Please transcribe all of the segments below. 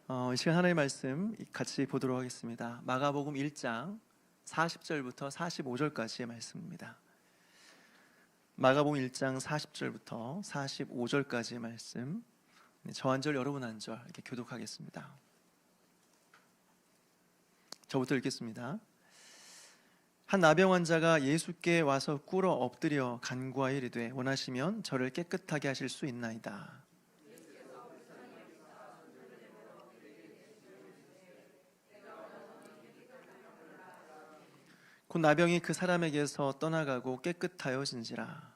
이 시간 하나님의 말씀 같이 보도록 하겠습니다. 마가복음 1장 40절부터 45절까지의 말씀입니다. 마가복음 1장 40절부터 45절까지의 말씀, 저 한 절 여러분 한 절 이렇게 교독하겠습니다. 저부터 읽겠습니다. 한 나병 환자가 예수께 와서 꿇어 엎드려 간구하여 이르되 원하시면 저를 깨끗하게 하실 수 있나이다. 곧 나병이 그 사람에게서 떠나가고 깨끗하여진지라.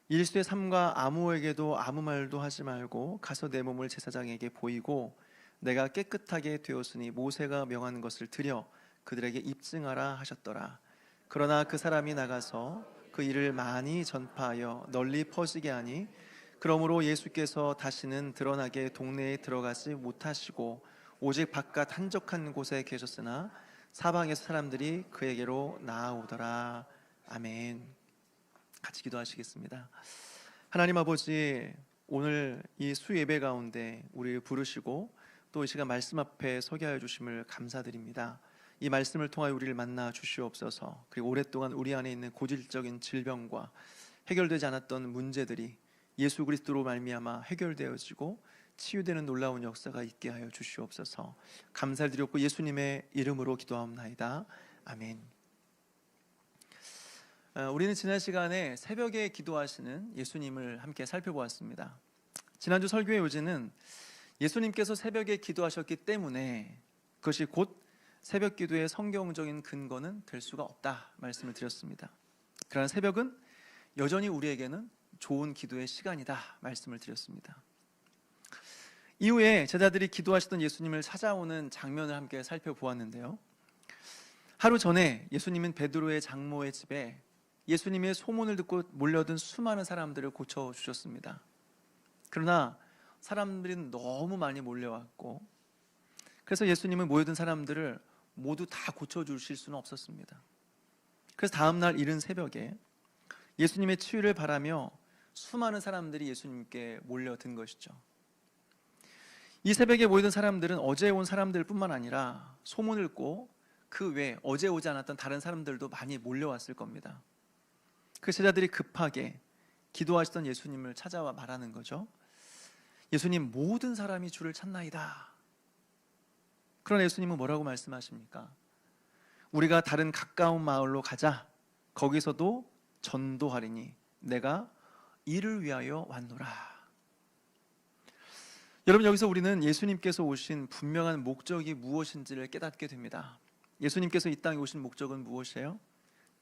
일수의 삼가 아무에게도 아무 말도 하지 말고 가서 내 몸을 제사장에게 보이고 내가 깨끗하게 되었으니 모세가 명한 것을 드려 그들에게 입증하라 하셨더라. 그러나 그 사람이 나가서 그 일을 많이 전파하여 널리 퍼지게 하니 그러므로 예수께서 다시는 드러나게 동네에 들어가지 못하시고 오직 바깥 한적한 곳에 계셨으나 사방에서 사람들이 그에게로 나아오더라. 아멘. 같이 기도하시겠습니다. 하나님 아버지, 오늘 이 수예배 가운데 우리를 부르시고 또 이 시간 말씀 앞에 서게 하여 주심을 감사드립니다. 이 말씀을 통하여 우리를 만나 주시옵소서. 그리고 오랫동안 우리 안에 있는 고질적인 질병과 해결되지 않았던 문제들이 예수 그리스도로 말미암아 해결되어지고 치유되는 놀라운 역사가 있게 하여 주시옵소서. 감사를 드렸고 예수님의 이름으로 기도하옵나이다. 아멘. 우리는 지난 시간에 새벽에 기도하시는 예수님을 함께 살펴보았습니다. 지난주 설교의 요지는 예수님께서 새벽에 기도하셨기 때문에 그것이 곧 새벽 기도의 성경적인 근거는 될 수가 없다 말씀을 드렸습니다. 그러나 새벽은 여전히 우리에게는 좋은 기도의 시간이다 말씀을 드렸습니다. 이후에 제자들이 기도하시던 예수님을 찾아오는 장면을 함께 살펴보았는데요. 하루 전에 예수님은 베드로의 장모의 집에 예수님의 소문을 듣고 몰려든 수많은 사람들을 고쳐주셨습니다. 그러나 사람들이 너무 많이 몰려왔고 그래서 예수님은 모여든 사람들을 모두 다 고쳐주실 수는 없었습니다. 그래서 다음날 이른 새벽에 예수님의 치유를 바라며 수많은 사람들이 예수님께 몰려든 것이죠. 이 새벽에 모이던 사람들은 어제 온 사람들 뿐만 아니라 소문을 듣고 그 외에 어제 오지 않았던 다른 사람들도 많이 몰려왔을 겁니다. 그 제자들이 급하게 기도하시던 예수님을 찾아와 말하는 거죠. 예수님, 모든 사람이 주를 찾나이다. 그러나 예수님은 뭐라고 말씀하십니까? 우리가 다른 가까운 마을로 가자. 거기서도 전도하리니 내가 이를 위하여 왔노라. 여러분, 여기서 우리는 예수님께서 오신 분명한 목적이 무엇인지를 깨닫게 됩니다. 예수님께서 이 땅에 오신 목적은 무엇이에요?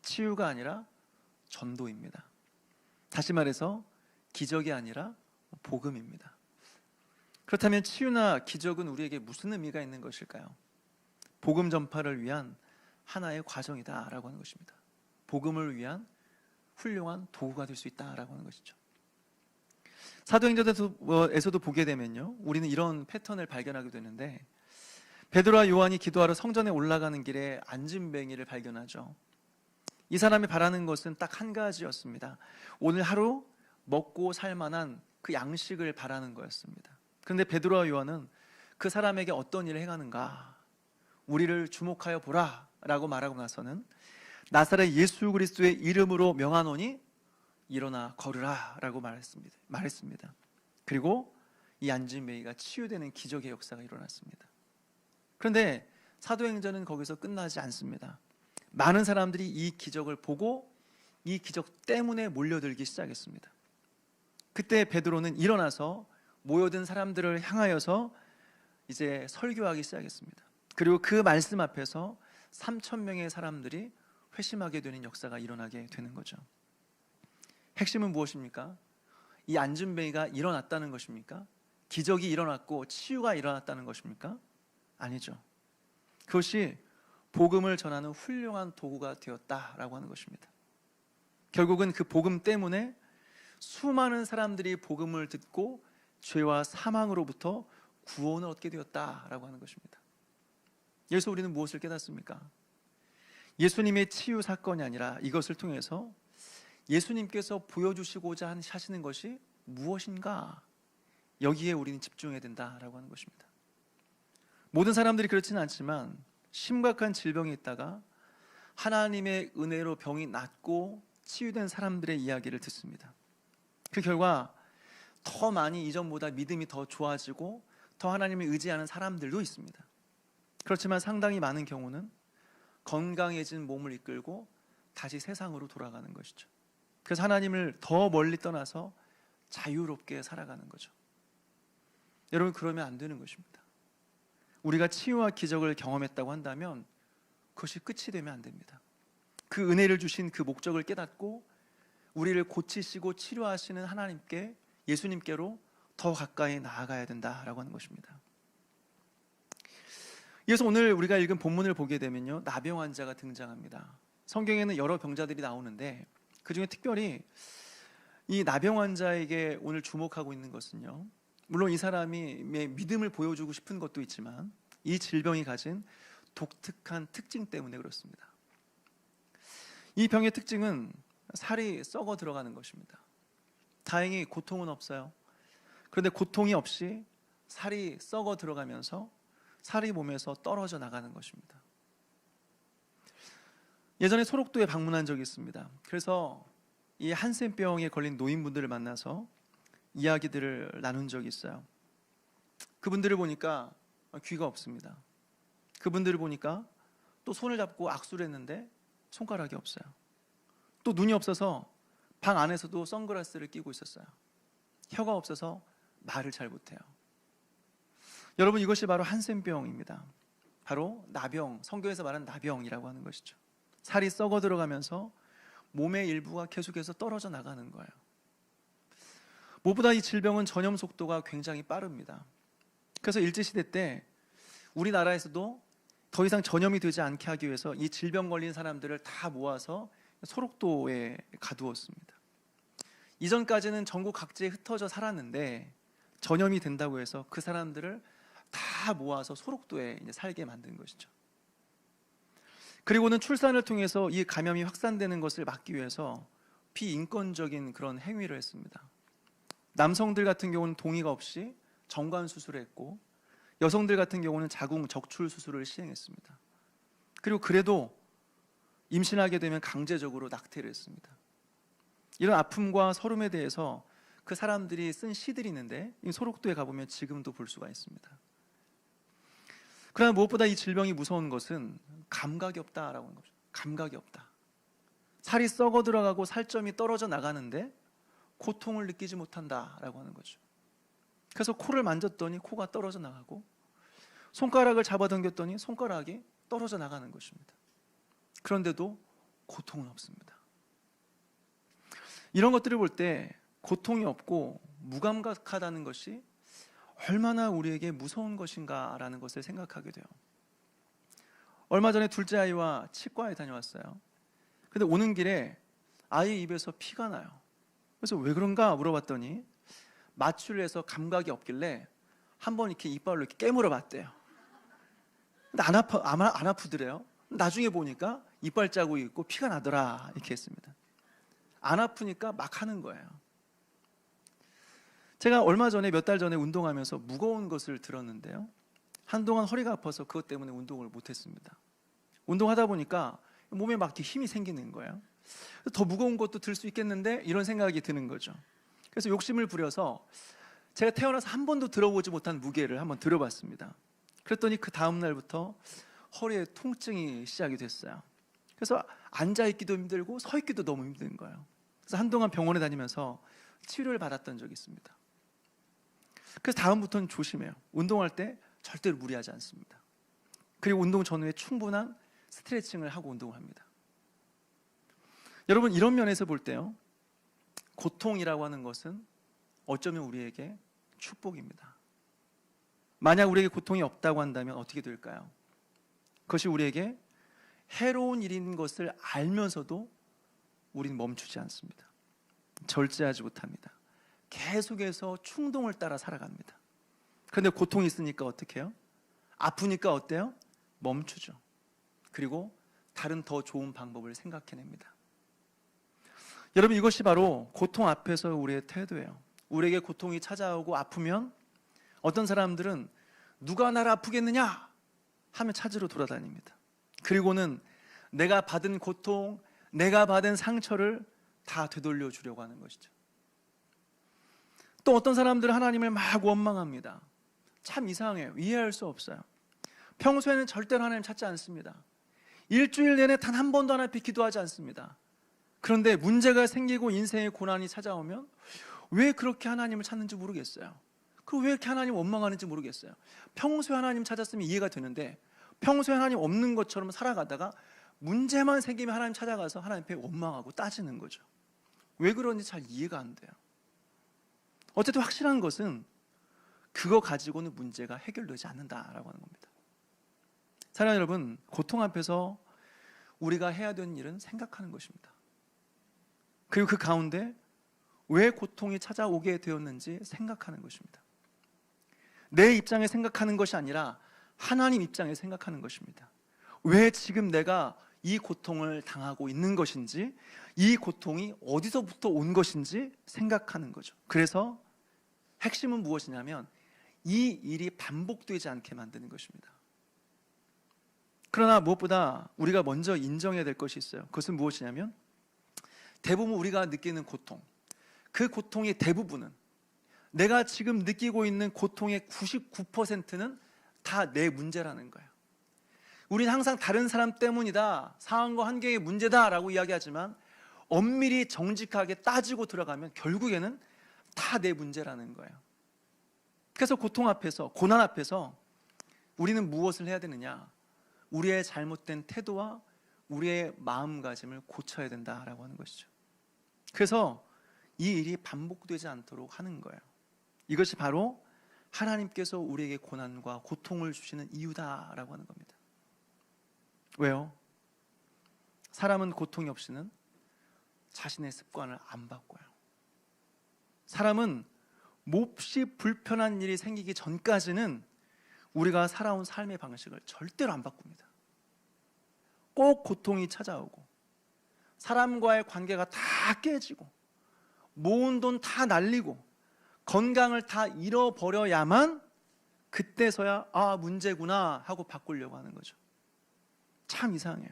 치유가 아니라 전도입니다. 다시 말해서 기적이 아니라 복음입니다. 그렇다면 치유나 기적은 우리에게 무슨 의미가 있는 것일까요? 복음 전파를 위한 하나의 과정이다라고 하는 것입니다. 복음을 위한 훌륭한 도구가 될 수 있다라고 하는 것이죠. 사도행전에서도 보게 되면요, 우리는 이런 패턴을 발견하게 되는데 베드로와 요한이 기도하러 성전에 올라가는 길에 안진뱅이를 발견하죠. 이 사람이 바라는 것은 딱 한 가지였습니다. 오늘 하루 먹고 살 만한 그 양식을 바라는 거였습니다. 그런데 베드로와 요한은 그 사람에게 어떤 일을 행하는가? 우리를 주목하여 보라 라고 말하고 나서는 나사렛 예수 그리스도의 이름으로 명하노니 일어나 걸으라 라고 말했습니다. 그리고 이 안진뱅이가 치유되는 기적의 역사가 일어났습니다. 그런데 사도행전은 거기서 끝나지 않습니다. 많은 사람들이 이 기적을 보고 이 기적 때문에 몰려들기 시작했습니다. 그때 베드로는 일어나서 모여든 사람들을 향하여서 이제 설교하기 시작했습니다. 그리고 그 말씀 앞에서 3,000명의 사람들이 회심하게 되는 역사가 일어나게 되는 거죠. 핵심은 무엇입니까? 이 안진뱅이가 일어났다는 것입니까? 기적이 일어났고 치유가 일어났다는 것입니까? 아니죠. 그것이 복음을 전하는 훌륭한 도구가 되었다라고 하는 것입니다. 결국은 그 복음 때문에 수많은 사람들이 복음을 듣고 죄와 사망으로부터 구원을 얻게 되었다라고 하는 것입니다. 여기서 우리는 무엇을 깨닫습니까? 예수님의 치유 사건이 아니라 이것을 통해서 예수님께서 보여주시고자 하시는 것이 무엇인가? 여기에 우리는 집중해야 된다라고 하는 것입니다. 모든 사람들이 그렇지는 않지만 심각한 질병이 있다가 하나님의 은혜로 병이 낫고 치유된 사람들의 이야기를 듣습니다. 그 결과 더 많이 이전보다 믿음이 더 좋아지고 더 하나님을 의지하는 사람들도 있습니다. 그렇지만 상당히 많은 경우는 건강해진 몸을 이끌고 다시 세상으로 돌아가는 것이죠. 그래서 하나님을 더 멀리 떠나서 자유롭게 살아가는 거죠. 여러분, 그러면 안 되는 것입니다. 우리가 치유와 기적을 경험했다고 한다면 그것이 끝이 되면 안 됩니다. 그 은혜를 주신 그 목적을 깨닫고 우리를 고치시고 치료하시는 하나님께, 예수님께로 더 가까이 나아가야 된다라고 하는 것입니다. 이어서 오늘 우리가 읽은 본문을 보게 되면요, 나병 환자가 등장합니다. 성경에는 여러 병자들이 나오는데 그 중에 특별히 이 나병 환자에게 오늘 주목하고 있는 것은요, 물론 이 사람이 믿음을 보여주고 싶은 것도 있지만 이 질병이 가진 독특한 특징 때문에 그렇습니다. 이 병의 특징은 살이 썩어 들어가는 것입니다. 다행히 고통은 없어요. 그런데 고통이 없이 살이 썩어 들어가면서 살이 몸에서 떨어져 나가는 것입니다. 예전에 소록도에 방문한 적이 있습니다. 그래서 이 한센병에 걸린 노인분들을 만나서 이야기들을 나눈 적이 있어요. 그분들을 보니까 귀가 없습니다. 그분들을 보니까 또 손을 잡고 악수를 했는데 손가락이 없어요. 또 눈이 없어서 방 안에서도 선글라스를 끼고 있었어요. 혀가 없어서 말을 잘 못해요. 여러분, 이것이 바로 한센병입니다. 바로 나병, 성경에서 말하는 나병이라고 하는 것이죠. 살이 썩어 들어가면서 몸의 일부가 계속해서 떨어져 나가는 거예요. 무엇보다 이 질병은 전염 속도가 굉장히 빠릅니다. 그래서 일제시대 때 우리나라에서도 더 이상 전염이 되지 않게 하기 위해서 이 질병 걸린 사람들을 다 모아서 소록도에 가두었습니다. 이전까지는 전국 각지에 흩어져 살았는데 전염이 된다고 해서 그 사람들을 다 모아서 소록도에 이제 살게 만든 것이죠. 그리고는 출산을 통해서 이 감염이 확산되는 것을 막기 위해서 비인권적인 그런 행위를 했습니다. 남성들 같은 경우는 동의가 없이 정관 수술을 했고, 여성들 같은 경우는 자궁 적출 수술을 시행했습니다. 그리고 그래도 임신하게 되면 강제적으로 낙태를 했습니다. 이런 아픔과 서름에 대해서 그 사람들이 쓴 시들이 있는데 이 소록도에 가보면 지금도 볼 수가 있습니다. 그러나 무엇보다 이 질병이 무서운 것은 감각이 없다라고 하는 거죠. 감각이 없다. 살이 썩어 들어가고 살점이 떨어져 나가는데 고통을 느끼지 못한다라고 하는 거죠. 그래서 코를 만졌더니 코가 떨어져 나가고, 손가락을 잡아당겼더니 손가락이 떨어져 나가는 것입니다. 그런데도 고통은 없습니다. 이런 것들을 볼 때 고통이 없고 무감각하다는 것이 얼마나 우리에게 무서운 것인가라는 것을 생각하게 돼요. 얼마 전에 둘째 아이와 치과에 다녀왔어요. 근데 오는 길에 아이 입에서 피가 나요. 그래서 왜 그런가 물어봤더니 마취를 해서 감각이 없길래 한번 이렇게 이빨로 이렇게 깨물어 봤대요. 근데 안 아프더래요. 나중에 보니까 이빨 자국이 있고 피가 나더라 이렇게 했습니다. 안 아프니까 막 하는 거예요. 제가 얼마 전에 몇 달 전에 운동하면서 무거운 것을 들었는데요, 한동안 허리가 아파서 그것 때문에 운동을 못했습니다. 운동하다 보니까 몸에 막 이렇게 힘이 생기는 거예요. 더 무거운 것도 들 수 있겠는데 이런 생각이 드는 거죠. 그래서 욕심을 부려서 제가 태어나서 한 번도 들어보지 못한 무게를 한번 들어봤습니다. 그랬더니 그 다음 날부터 허리에 통증이 시작이 됐어요. 그래서 앉아있기도 힘들고 서있기도 너무 힘든 거예요. 그래서 한동안 병원에 다니면서 치료를 받았던 적이 있습니다. 그래서 다음부터는 조심해요. 운동할 때 절대로 무리하지 않습니다. 그리고 운동 전후에 충분한 스트레칭을 하고 운동을 합니다. 여러분, 이런 면에서 볼 때요, 고통이라고 하는 것은 어쩌면 우리에게 축복입니다. 만약 우리에게 고통이 없다고 한다면 어떻게 될까요? 그것이 우리에게 해로운 일인 것을 알면서도 우리는 멈추지 않습니다. 절제하지 못합니다. 계속해서 충동을 따라 살아갑니다. 그런데 고통이 있으니까 어떻게 해요? 아프니까 어때요? 멈추죠. 그리고 다른 더 좋은 방법을 생각해냅니다. 여러분, 이것이 바로 고통 앞에서 우리의 태도예요. 우리에게 고통이 찾아오고 아프면 어떤 사람들은 누가 나를 아프겠느냐 하며 찾으러 돌아다닙니다. 그리고는 내가 받은 고통, 내가 받은 상처를 다 되돌려 주려고 하는 것이죠. 또 어떤 사람들은 하나님을 막 원망합니다. 참 이상해요. 이해할 수 없어요. 평소에는 절대로 하나님 찾지 않습니다. 일주일 내내 단 한 번도 하나님 앞에 기도하지 않습니다. 그런데 문제가 생기고 인생의 고난이 찾아오면 왜 그렇게 하나님을 찾는지 모르겠어요. 그리고 왜 이렇게 하나님 원망하는지 모르겠어요. 평소에 하나님 찾았으면 이해가 되는데 평소에 하나님 없는 것처럼 살아가다가 문제만 생기면 하나님 찾아가서 하나님 앞에 원망하고 따지는 거죠. 왜 그런지 잘 이해가 안 돼요. 어쨌든 확실한 것은 그거 가지고는 문제가 해결되지 않는다라고 하는 겁니다. 사랑하는 여러분, 고통 앞에서 우리가 해야 되는 일은 생각하는 것입니다. 그리고 그 가운데 왜 고통이 찾아오게 되었는지 생각하는 것입니다. 내 입장에 생각하는 것이 아니라 하나님 입장에 생각하는 것입니다. 왜 지금 내가 이 고통을 당하고 있는 것인지, 이 고통이 어디서부터 온 것인지 생각하는 거죠. 그래서 핵심은 무엇이냐면 이 일이 반복되지 않게 만드는 것입니다. 그러나 무엇보다 우리가 먼저 인정해야 될 것이 있어요. 그것은 무엇이냐면 대부분 우리가 느끼는 고통, 그 고통의 대부분은, 내가 지금 느끼고 있는 고통의 99%는 다 내 문제라는 거예요. 우리는 항상 다른 사람 때문이다, 상황과 환경의 문제다라고 이야기하지만 엄밀히 정직하게 따지고 들어가면 결국에는 다 내 문제라는 거예요. 그래서 고통 앞에서, 고난 앞에서 우리는 무엇을 해야 되느냐? 우리의 잘못된 태도와 우리의 마음가짐을 고쳐야 된다라고 하는 것이죠. 그래서 이 일이 반복되지 않도록 하는 거예요. 이것이 바로 하나님께서 우리에게 고난과 고통을 주시는 이유다라고 하는 겁니다. 왜요? 사람은 고통이 없이는 자신의 습관을 안 바꿔요. 사람은 몹시 불편한 일이 생기기 전까지는 우리가 살아온 삶의 방식을 절대로 안 바꿉니다. 꼭 고통이 찾아오고 사람과의 관계가 다 깨지고 모은 돈 다 날리고 건강을 다 잃어버려야만 그때서야 아, 문제구나 하고 바꾸려고 하는 거죠. 참 이상해요.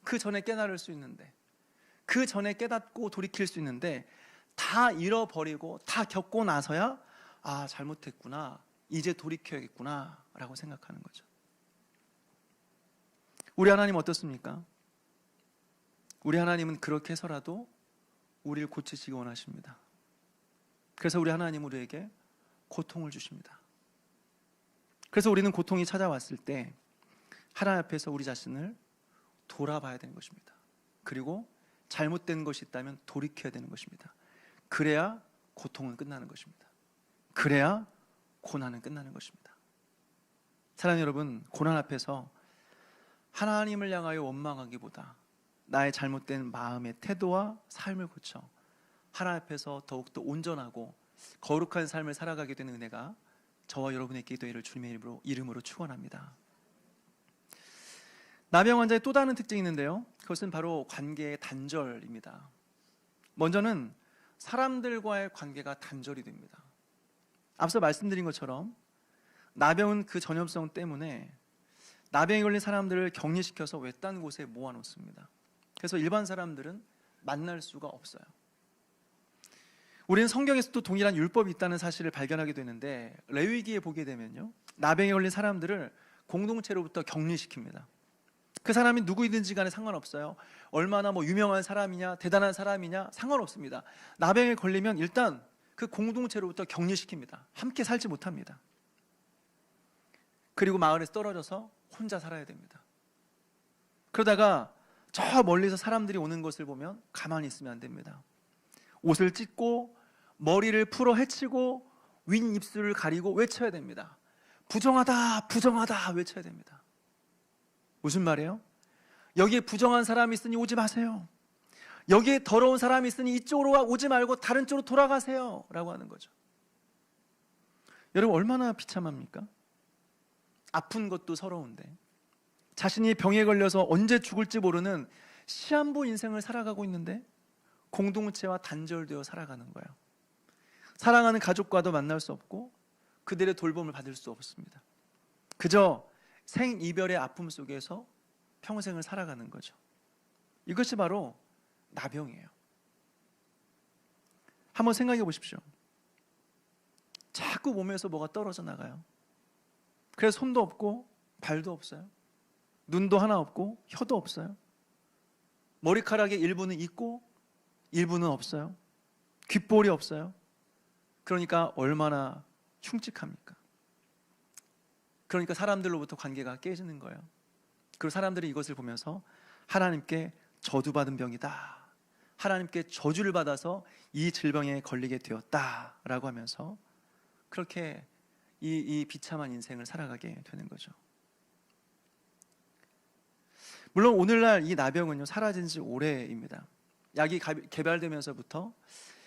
그 전에 깨달을 수 있는데, 그 전에 깨닫고 돌이킬 수 있는데 다 잃어버리고 다 겪고 나서야 아, 잘못했구나, 이제 돌이켜야겠구나 라고 생각하는 거죠. 우리 하나님 어떻습니까? 우리 하나님은 그렇게 해서라도 우리를 고치시기 원하십니다. 그래서 우리 하나님은 우리에게 고통을 주십니다. 그래서 우리는 고통이 찾아왔을 때 하나님 앞에서 우리 자신을 돌아봐야 되는 것입니다. 그리고 잘못된 것이 있다면 돌이켜야 되는 것입니다. 그래야 고통은 끝나는 것입니다. 그래야 고난은 끝나는 것입니다. 사랑하는 여러분, 고난 앞에서 하나님을 향하여 원망하기보다 나의 잘못된 마음의 태도와 삶을 고쳐 하나님 앞에서 더욱더 온전하고 거룩한 삶을 살아가게 되는 은혜가 저와 여러분의 기도회를 주님의 이름으로 축원합니다. 나병 환자의 또 다른 특징이 있는데요, 그것은 바로 관계의 단절입니다. 먼저는 사람들과의 관계가 단절이 됩니다. 앞서 말씀드린 것처럼 나병은 그 전염성 때문에 나병에 걸린 사람들을 격리시켜서 외딴 곳에 모아놓습니다. 그래서 일반 사람들은 만날 수가 없어요. 우리는 성경에서도 동일한 율법이 있다는 사실을 발견하게 되는데 레위기에 보게 되면요, 나병에 걸린 사람들을 공동체로부터 격리시킵니다. 그 사람이 누구이든지 간에 상관없어요. 얼마나 유명한 사람이냐, 대단한 사람이냐 상관없습니다. 나병에 걸리면 일단 그 공동체로부터 격리시킵니다. 함께 살지 못합니다. 그리고 마을에서 떨어져서 혼자 살아야 됩니다. 그러다가 저 멀리서 사람들이 오는 것을 보면 가만히 있으면 안 됩니다. 옷을 찢고 머리를 풀어 헤치고 윗 입술을 가리고 외쳐야 됩니다. 부정하다, 부정하다 외쳐야 됩니다. 무슨 말이에요? 여기에 부정한 사람이 있으니 오지 마세요. 여기에 더러운 사람이 있으니 이쪽으로 오지 말고 다른 쪽으로 돌아가세요 라고 하는 거죠. 여러분, 얼마나 비참합니까? 아픈 것도 서러운데 자신이 병에 걸려서 언제 죽을지 모르는 시한부 인생을 살아가고 있는데 공동체와 단절되어 살아가는 거예요. 사랑하는 가족과도 만날 수 없고 그들의 돌봄을 받을 수 없습니다. 그저 생이별의 아픔 속에서 평생을 살아가는 거죠. 이것이 바로 나병이에요. 한번 생각해 보십시오. 자꾸 몸에서 뭐가 떨어져 나가요. 그래서 손도 없고 발도 없어요. 눈도 하나 없고 혀도 없어요. 머리카락의 일부는 있고 일부는 없어요. 귓볼이 없어요. 그러니까 얼마나 흉측합니까? 그러니까 사람들로부터 관계가 깨지는 거예요. 그리고 사람들이 이것을 보면서 하나님께 저주받은 병이다, 하나님께 저주를 받아서 이 질병에 걸리게 되었다라고 하면서 그렇게 이 비참한 인생을 살아가게 되는 거죠. 물론 오늘날 이 나병은요 사라진 지 오래입니다. 약이 개발되면서부터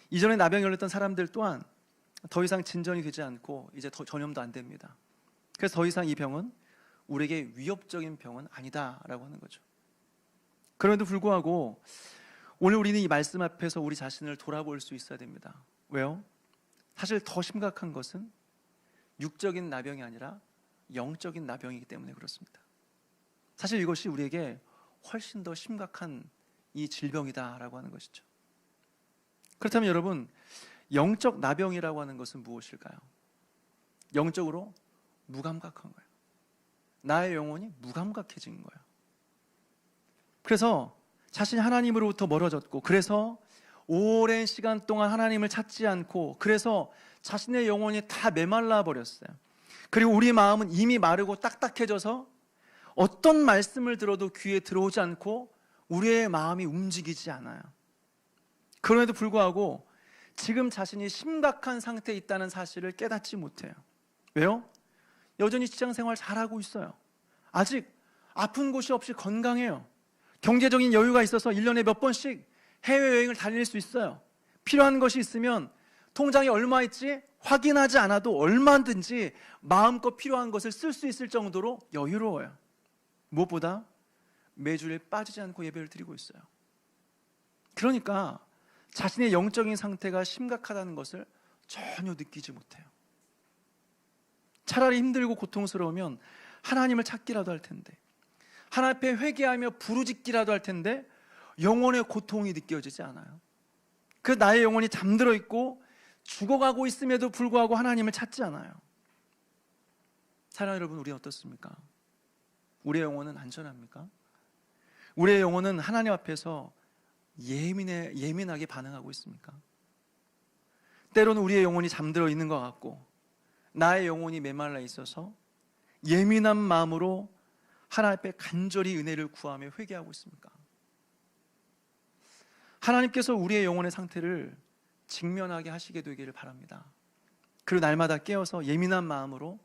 이전에 나병이 걸렸던 사람들 또한 더 이상 진전이 되지 않고 이제 전염도 안 됩니다. 그래서 더 이상 이 병은 우리에게 위협적인 병은 아니다라고 하는 거죠. 그럼에도 불구하고 오늘 우리는 이 말씀 앞에서 우리 자신을 돌아볼 수 있어야 됩니다. 왜요? 사실 더 심각한 것은 육적인 나병이 아니라 영적인 나병이기 때문에 그렇습니다. 사실 이것이 우리에게 훨씬 더 심각한 이 질병이다라고 하는 것이죠. 그렇다면 여러분, 영적 나병이라고 하는 것은 무엇일까요? 영적으로 무감각한 거예요. 나의 영혼이 무감각해진 거예요. 그래서 자신이 하나님으로부터 멀어졌고, 그래서 오랜 시간 동안 하나님을 찾지 않고, 그래서 자신의 영혼이 다 메말라 버렸어요. 그리고 우리 마음은 이미 마르고 딱딱해져서 어떤 말씀을 들어도 귀에 들어오지 않고 우리의 마음이 움직이지 않아요. 그럼에도 불구하고 지금 자신이 심각한 상태에 있다는 사실을 깨닫지 못해요. 왜요? 여전히 직장생활 잘하고 있어요. 아직 아픈 곳이 없이 건강해요. 경제적인 여유가 있어서 1년에 몇 번씩 해외여행을 다닐 수 있어요. 필요한 것이 있으면 통장에 얼마 있지 확인하지 않아도 얼마든지 마음껏 필요한 것을 쓸 수 있을 정도로 여유로워요. 무엇보다 매주일 빠지지 않고 예배를 드리고 있어요. 그러니까 자신의 영적인 상태가 심각하다는 것을 전혀 느끼지 못해요. 차라리 힘들고 고통스러우면 하나님을 찾기라도 할 텐데, 하나님 앞에 회개하며 부르짖기라도 할 텐데 영혼의 고통이 느껴지지 않아요. 그 나의 영혼이 잠들어 있고 죽어가고 있음에도 불구하고 하나님을 찾지 않아요. 사랑하는 여러분, 우리는 어떻습니까? 우리의 영혼은 안전합니까? 우리의 영혼은 하나님 앞에서 예민하게 반응하고 있습니까? 때로는 우리의 영혼이 잠들어 있는 것 같고 나의 영혼이 메말라 있어서 예민한 마음으로 하나님 앞에 간절히 은혜를 구하며 회개하고 있습니까? 하나님께서 우리의 영혼의 상태를 직면하게 하시게 되기를 바랍니다. 그리고 날마다 깨어서 예민한 마음으로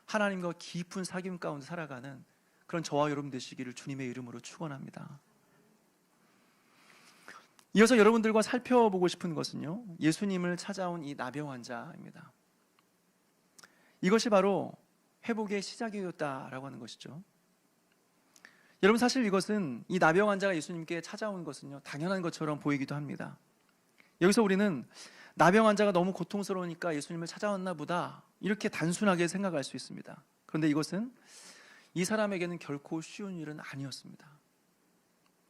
하나님과 깊은 사귐 가운데 살아가는 그런 저와 여러분 되시기를 주님의 이름으로 축원합니다. 이어서 여러분들과 살펴보고 싶은 것은요, 예수님을 찾아온 이 나병 환자입니다. 이것이 바로 회복의 시작이었다라고 하는 것이죠. 여러분, 사실 이것은 이 나병 환자가 예수님께 찾아온 것은요 당연한 것처럼 보이기도 합니다. 여기서 우리는 나병 환자가 너무 고통스러우니까 예수님을 찾아왔나 보다 이렇게 단순하게 생각할 수 있습니다. 그런데 이것은 이 사람에게는 결코 쉬운 일은 아니었습니다.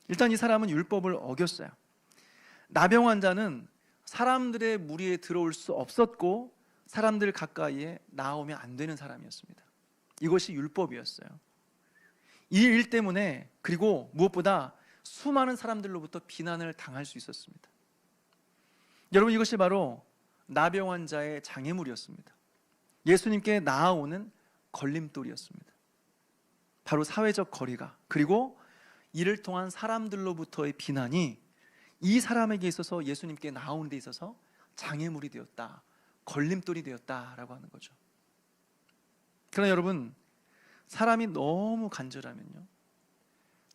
일단 이 사람은 율법을 어겼어요. 나병 환자는 사람들의 무리에 들어올 수 없었고 사람들 가까이에 나오면 안 되는 사람이었습니다. 이것이 율법이었어요. 이 일 때문에, 그리고 무엇보다 수많은 사람들로부터 비난을 당할 수 있었습니다. 여러분, 이것이 바로 나병 환자의 장애물이었습니다. 예수님께 나아오는 걸림돌이었습니다. 바로 사회적 거리가, 그리고 이를 통한 사람들로부터의 비난이 이 사람에게 있어서 예수님께 나오는 데 있어서 장애물이 되었다, 걸림돌이 되었다라고 하는 거죠. 그러나 여러분, 사람이 너무 간절하면요,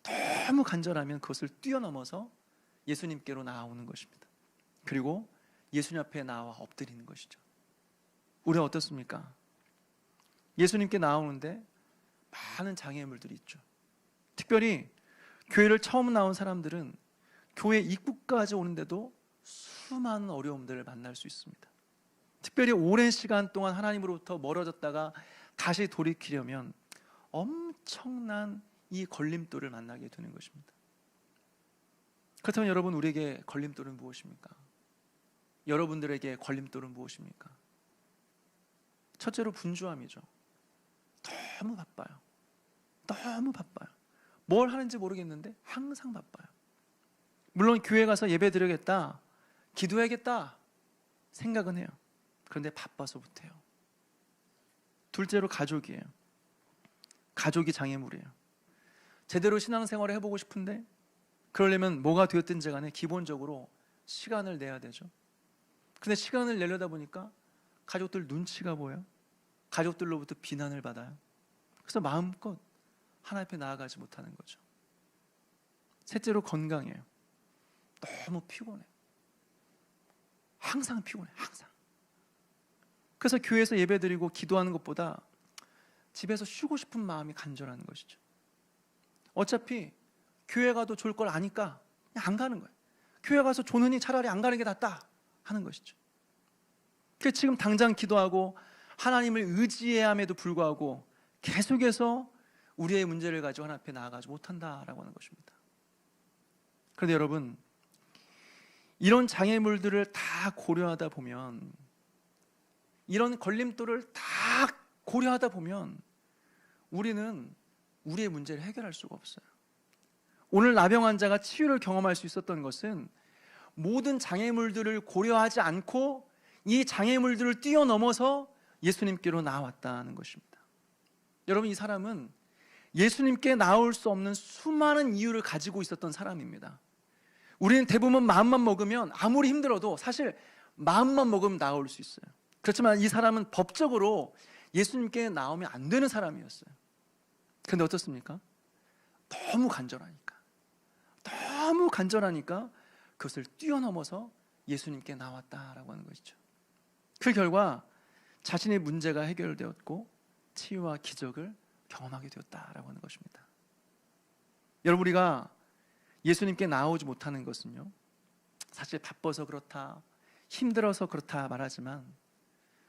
너무 간절하면 그것을 뛰어넘어서 예수님께로 나아오는 것입니다. 그리고 예수님 앞에 나와 엎드리는 것이죠. 우리는 어떻습니까? 예수님께 나오는데 많은 장애물들이 있죠. 특별히 교회를 처음 나온 사람들은 교회 입구까지 오는데도 수많은 어려움들을 만날 수 있습니다. 특별히 오랜 시간 동안 하나님으로부터 멀어졌다가 다시 돌이키려면 엄청난 이 걸림돌을 만나게 되는 것입니다. 그렇다면 여러분, 우리에게 걸림돌은 무엇입니까? 여러분들에게 걸림돌은 무엇입니까? 첫째로 분주함이죠. 너무 바빠요. 너무 바빠요. 뭘 하는지 모르겠는데 항상 바빠요. 물론 교회 가서 예배 드리겠다, 기도해야겠다 생각은 해요. 그런데 바빠서 못해요. 둘째로 가족이에요. 가족이 장애물이에요. 제대로 신앙생활을 해보고 싶은데 그러려면 뭐가 되었든지 간에 기본적으로 시간을 내야 되죠. 근데 시간을 내려다 보니까 가족들 눈치가 보여요. 가족들로부터 비난을 받아요. 그래서 마음껏 하나님 앞에 나아가지 못하는 거죠. 셋째로 건강이에요. 너무 피곤해요. 항상 피곤해요. 항상. 그래서 교회에서 예배드리고 기도하는 것보다 집에서 쉬고 싶은 마음이 간절한 것이죠. 어차피 교회 가도 좋을 걸 아니까 그냥 안 가는 거예요. 교회 가서 좋으니 차라리 안 가는 게 낫다 하는 것이죠. 그래서 지금 당장 기도하고 하나님을 의지해야 함에도 불구하고 계속해서 우리의 문제를 가지고 하나님 앞에 나아가지 못한다라고 하는 것입니다. 그런데 여러분, 이런 장애물들을 다 고려하다 보면, 이런 걸림돌을 다 고려하다 보면 우리는 우리의 문제를 해결할 수가 없어요. 오늘 나병 환자가 치유를 경험할 수 있었던 것은 모든 장애물들을 고려하지 않고 이 장애물들을 뛰어넘어서 예수님께로 나왔다는 것입니다. 여러분, 이 사람은 예수님께 나올 수 없는 수많은 이유를 가지고 있었던 사람입니다. 우리는 대부분 마음만 먹으면 아무리 힘들어도 사실 마음만 먹으면 나올 수 있어요. 그렇지만 이 사람은 법적으로 예수님께 나오면 안 되는 사람이었어요. 그런데 어떻습니까? 너무 간절하니까 그것을 뛰어넘어서 예수님께 나왔다라고 하는 것이죠. 그 결과 자신의 문제가 해결되었고 치유와 기적을 경험하게 되었다라고 하는 것입니다. 여러분, 우리가 예수님께 나오지 못하는 것은요, 사실 바빠서 그렇다, 힘들어서 그렇다 말하지만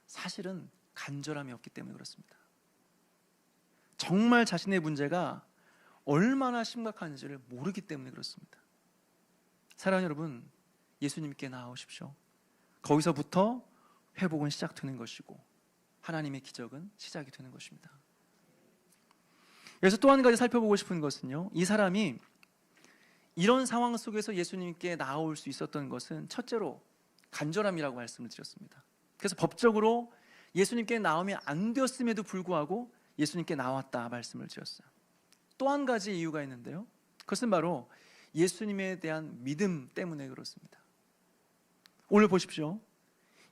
사실은 간절함이 없기 때문에 그렇습니다. 정말 자신의 문제가 얼마나 심각한지를 모르기 때문에 그렇습니다. 사랑하는 여러분, 예수님께 나오십시오. 거기서부터 회복은 시작되는 것이고 하나님의 기적은 시작이 되는 것입니다. 그래서 또 한 가지 살펴보고 싶은 것은요, 이 사람이 이런 상황 속에서 예수님께 나올 수 있었던 것은 첫째로 간절함이라고 말씀을 드렸습니다. 그래서 법적으로 예수님께 나오면 안 되었음에도 불구하고 예수님께 나왔다 말씀을 드렸어요. 또 한 가지 이유가 있는데요, 그것은 바로 예수님에 대한 믿음 때문에 그렇습니다. 오늘 보십시오.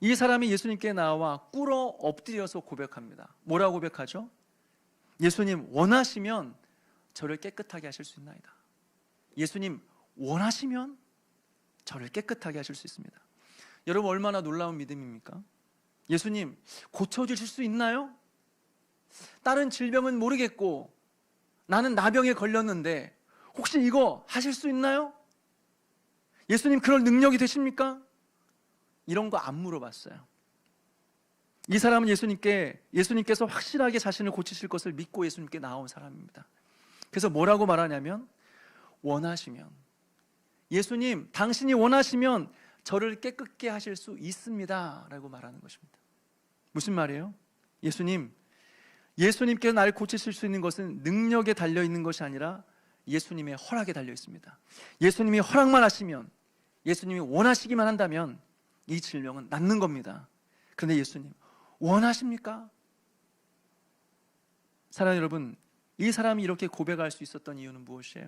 이 사람이 예수님께 나와 꿇어 엎드려서 고백합니다. 뭐라고 고백하죠? 예수님, 원하시면 저를 깨끗하게 하실 수 있나이다. 예수님, 원하시면 저를 깨끗하게 하실 수 있습니다. 여러분, 얼마나 놀라운 믿음입니까? 예수님, 고쳐주실 수 있나요? 다른 질병은 모르겠고 나는 나병에 걸렸는데 혹시 이거 하실 수 있나요? 예수님, 그럴 능력이 되십니까? 이런 거 안 물어봤어요. 이 사람은 예수님께서 확실하게 자신을 고치실 것을 믿고 예수님께 나온 사람입니다. 그래서 뭐라고 말하냐면, 원하시면, 예수님, 당신이 원하시면 저를 깨끗게 하실 수 있습니다 라고 말하는 것입니다. 무슨 말이에요? 예수님께서 나를 고치실 수 있는 것은 능력에 달려있는 것이 아니라 예수님의 허락에 달려 있습니다. 예수님이 허락만 하시면, 예수님이 원하시기만 한다면 이 질병은 낫는 겁니다. 그런데 예수님, 원하십니까? 사랑하는 여러분, 이 사람이 이렇게 고백할 수 있었던 이유는 무엇이에요?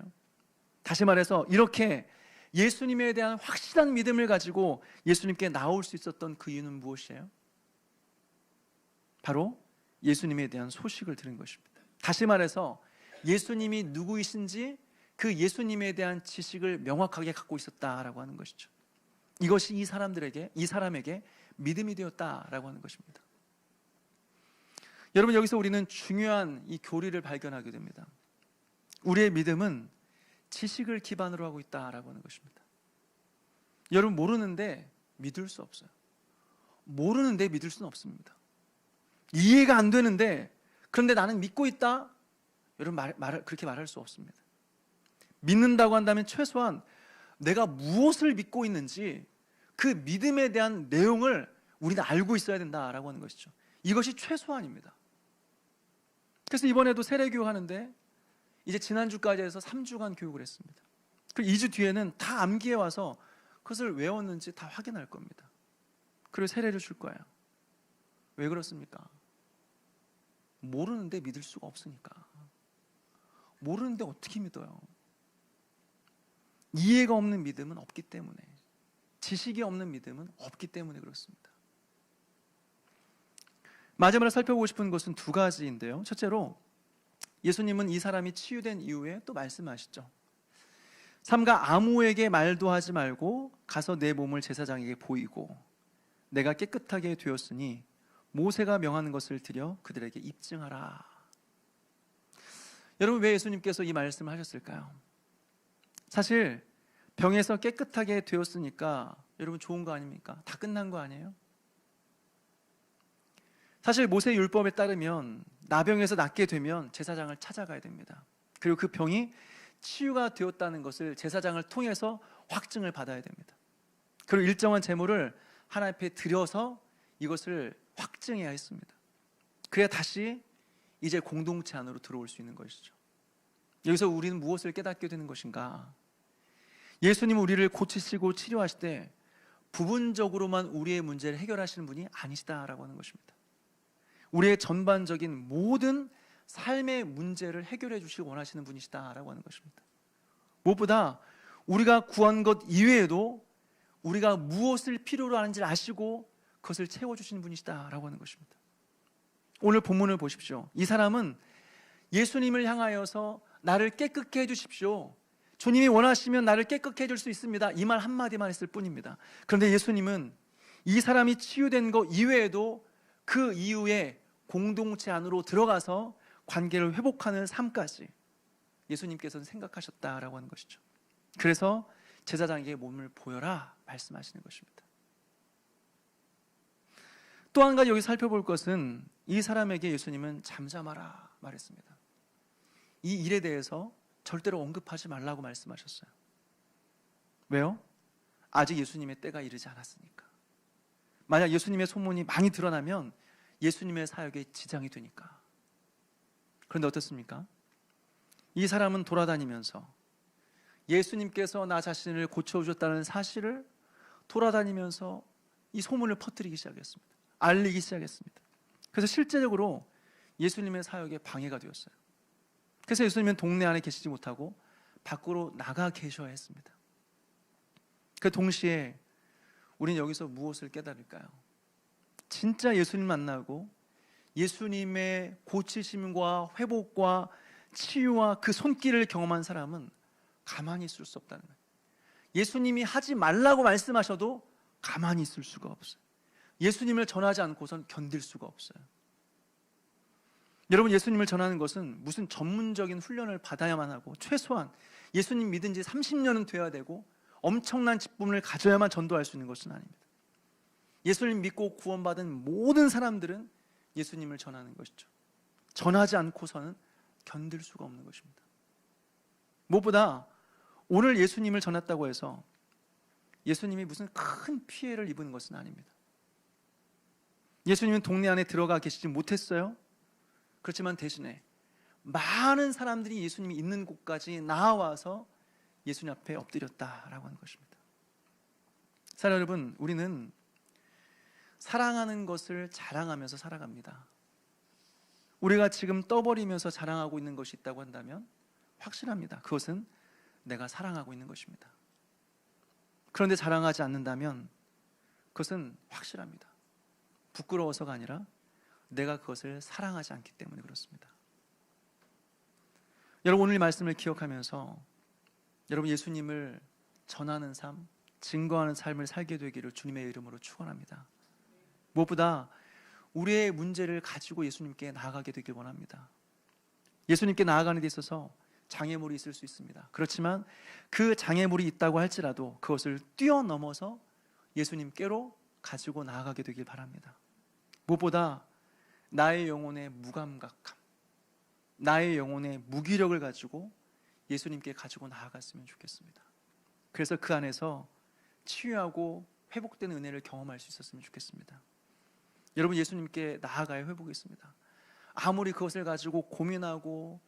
다시 말해서 이렇게 예수님에 대한 확실한 믿음을 가지고 예수님께 나올 수 있었던 그 이유는 무엇이에요? 바로 예수님에 대한 소식을 들은 것입니다. 다시 말해서 예수님이 누구이신지 그 예수님에 대한 지식을 명확하게 갖고 있었다라고 하는 것이죠. 이것이 이 사람에게 믿음이 되었다라고 하는 것입니다. 여러분, 여기서 우리는 중요한 이 교리를 발견하게 됩니다. 우리의 믿음은 지식을 기반으로 하고 있다라고 하는 것입니다. 여러분, 모르는데 믿을 수 없어요. 모르는데 믿을 수는 없습니다. 이해가 안 되는데 그런데 나는 믿고 있다? 여러분 그렇게 말할 수 없습니다. 믿는다고 한다면 최소한 내가 무엇을 믿고 있는지 그 믿음에 대한 내용을 우리는 알고 있어야 된다라고 하는 것이죠. 이것이 최소한입니다. 그래서 이번에도 세례교육 하는데 이제 지난주까지 해서 3주간 교육을 했습니다. 그리고 2주 뒤에는 다 암기해 와서 그것을 외웠는지 다 확인할 겁니다. 그리고 세례를 줄 거예요. 왜 그렇습니까? 모르는데 믿을 수가 없으니까. 모르는데 어떻게 믿어요? 이해가 없는 믿음은 없기 때문에, 지식이 없는 믿음은 없기 때문에 그렇습니다. 마지막으로 살펴보고 싶은 것은 두 가지인데요. 첫째로 예수님은 이 사람이 치유된 이후에 또 말씀하시죠. 삼가 아무에게 말도 하지 말고 가서 내 몸을 제사장에게 보이고 내가 깨끗하게 되었으니 모세가 명하는 것을 드려 그들에게 입증하라. 여러분, 왜 예수님께서 이 말씀을 하셨을까요? 사실 병에서 깨끗하게 되었으니까 여러분 좋은 거 아닙니까? 다 끝난 거 아니에요? 사실 모세 율법에 따르면 나병에서 낫게 되면 제사장을 찾아가야 됩니다. 그리고 그 병이 치유가 되었다는 것을 제사장을 통해서 확증을 받아야 됩니다. 그리고 일정한 제물을 하나님 앞에 드려서 이것을 확증해야 했습니다. 그래야 다시 이제 공동체 안으로 들어올 수 있는 것이죠. 여기서 우리는 무엇을 깨닫게 되는 것인가? 예수님은 우리를 고치시고 치료하실 때 부분적으로만 우리의 문제를 해결하시는 분이 아니시다라고 하는 것입니다. 우리의 전반적인 모든 삶의 문제를 해결해 주시기 원하시는 분이시다라고 하는 것입니다. 무엇보다 우리가 구한 것 이외에도 우리가 무엇을 필요로 하는지를 아시고 그것을 채워주시는 분이시다라고 하는 것입니다. 오늘 본문을 보십시오. 이 사람은 예수님을 향하여서 나를 깨끗게 해주십시오, 주님이 원하시면 나를 깨끗게 해줄 수 있습니다, 이 말 한마디만 했을 뿐입니다. 그런데 예수님은 이 사람이 치유된 것 이외에도 그 이후에 공동체 안으로 들어가서 관계를 회복하는 삶까지 예수님께서는 생각하셨다라고 하는 것이죠. 그래서 제사장에게 몸을 보여라 말씀하시는 것입니다. 또 한 가지 여기 살펴볼 것은 이 사람에게 예수님은 잠잠하라 말했습니다. 이 일에 대해서 절대로 언급하지 말라고 말씀하셨어요. 왜요? 아직 예수님의 때가 이르지 않았으니까. 만약 예수님의 소문이 많이 드러나면 예수님의 사역에 지장이 되니까. 그런데 어떻습니까? 이 사람은 돌아다니면서 예수님께서 나 자신을 고쳐주셨다는 사실을 돌아다니면서 이 소문을 퍼뜨리기 시작했습니다. 알리기 시작했습니다. 그래서 실제적으로 예수님의 사역에 방해가 되었어요. 그래서 예수님은 동네 안에 계시지 못하고 밖으로 나가 계셔야 했습니다. 그 동시에 우리는 여기서 무엇을 깨달을까요? 진짜 예수님 만나고 예수님의 고치심과 회복과 치유와 그 손길을 경험한 사람은 가만히 있을 수 없다는 거예요. 예수님이 하지 말라고 말씀하셔도 가만히 있을 수가 없어요. 예수님을 전하지 않고선 견딜 수가 없어요. 여러분, 예수님을 전하는 것은 무슨 전문적인 훈련을 받아야만 하고 최소한 예수님 믿은 지 30년은 돼야 되고 엄청난 직분을 가져야만 전도할 수 있는 것은 아닙니다. 예수님 믿고 구원받은 모든 사람들은 예수님을 전하는 것이죠. 전하지 않고서는 견딜 수가 없는 것입니다. 무엇보다 오늘 예수님을 전했다고 해서 예수님이 무슨 큰 피해를 입은 것은 아닙니다. 예수님은 동네 안에 들어가 계시지 못했어요. 그렇지만 대신에 많은 사람들이 예수님이 있는 곳까지 나와서 예수님 앞에 엎드렸다라고 하는 것입니다. 사랑 여러분, 우리는 사랑하는 것을 자랑하면서 살아갑니다. 우리가 지금 떠버리면서 자랑하고 있는 것이 있다고 한다면 확실합니다. 그것은 내가 사랑하고 있는 것입니다. 그런데 자랑하지 않는다면 그것은 확실합니다. 부끄러워서가 아니라 내가 그것을 사랑하지 않기 때문에 그렇습니다. 여러분, 오늘 말씀을 기억하면서 여러분 예수님을 전하는 삶, 증거하는 삶을 살게 되기를 주님의 이름으로 축원합니다. 무엇보다 우리의 문제를 가지고 예수님께 나아가게 되길 원합니다. 예수님께 나아가는 데 있어서 장애물이 있을 수 있습니다. 그렇지만 그 장애물이 있다고 할지라도 그것을 뛰어넘어서 예수님께로 가지고 나아가게 되길 바랍니다. 무엇보다 나의 영혼의 무감각함, 나의 영혼의 무기력을 가지고 예수님께 가지고 나아갔으면 좋겠습니다. 그래서 그 안에서 치유하고 회복되는 은혜를 경험할 수 있었으면 좋겠습니다. 여러분, 예수님께 나아가야 회복이 있습니다. 아무리 그것을 가지고 고민하고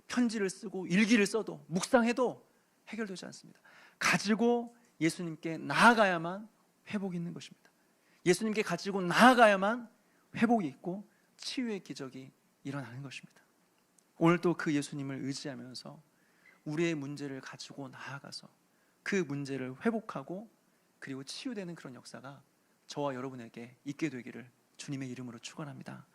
편지를 쓰고 일기를 써도 묵상해도 해결되지 않습니다. 가지고 예수님께 나아가야만 회복이 있는 것입니다. 예수님께 가지고 나아가야만 회복이 있고 치유의 기적이 일어나는 것입니다. 오늘 또 그 예수님을 의지하면서 우리의 문제를 가지고 나아가서 그 문제를 회복하고 그리고 치유되는 그런 역사가 저와 여러분에게 있게 되기를 주님의 이름으로 축원합니다.